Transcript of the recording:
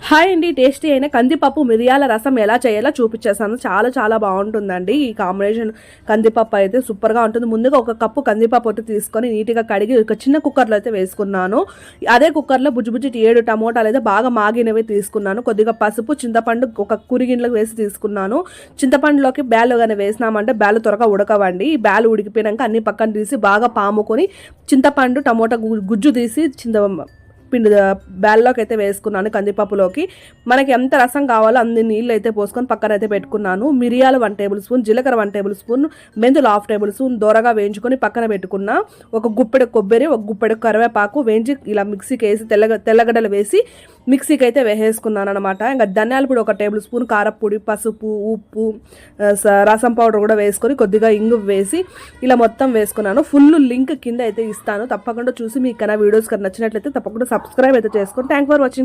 Hi అండి, tasty అయిన కందిపప్పు మిరియాల రసం ఎలా చేయాలో చూపించేస్తాను. చాలా చాలా బాగుంటుందండి ఈ కాంబినేషన్. కందిపప్పు అయితే సూపర్గా ఉంటుంది. ముందుగా ఒక కప్పు కందిపప్పు అయితే తీసుకొని నీట్గా కడిగి ఒక చిన్న కుక్కర్లో అయితే వేసుకున్నాను. అదే కుక్కర్లో బుజ్జి 7 టమోటాలు అయితే బాగా మాగినవి తీసుకున్నాను. కొద్దిగా పసుపు, చింతపండు ఒక కురిగిన్లకు వేసి తీసుకున్నాను. చింతపండులోకి బ్యాలు కానీ వేసినామంటే బ్యాలు త్వరగా ఉడకవండి. ఈ బ్యాలు ఉడికిపోయాక అన్ని పక్కన తీసి బాగా పాముకొని చింతపండు టమోటా గుజ్జు తీసి పిండి బ్యాల్లోకి అయితే వేసుకున్నాను. కందిపప్పులోకి మనకి ఎంత రసం కావాలో అన్ని నీళ్ళు అయితే పోసుకొని పక్కన అయితే పెట్టుకున్నాను. మిరియాలు 1 టేబుల్ స్పూన్, జీలకర్ర 1 టేబుల్ స్పూన్, మెంతులు 1/2 టేబుల్ స్పూన్ దోరగా వేయించుకొని పక్కన పెట్టుకున్న. ఒక గుప్పెడు కొబ్బరి, ఒక గుప్పెడు కరివేపాకు వేయించి ఇలా మిక్సీకి వేసి తెల్లగడ్డలు వేసి మిక్సీకి అయితే వేసేసుకున్నాను అనమాట. ఇంకా ధనియాల పొడి 1 టేబుల్ స్పూన్, కారపొడి, పసుపు, ఉప్పు, రసం పౌడర్ కూడా వేసుకొని కొద్దిగా ఇంగు వేసి ఇలా మొత్తం వేసుకున్నాను. ఫుల్ లింక్ కింద అయితే ఇస్తాను, తప్పకుండా చూసి మీకు కన్నా వీడియోస్ నచ్చినట్లయితే తప్పకుండా సబ్స్క్రైబ్ అయితే చేసుకోండి. Thank for watching.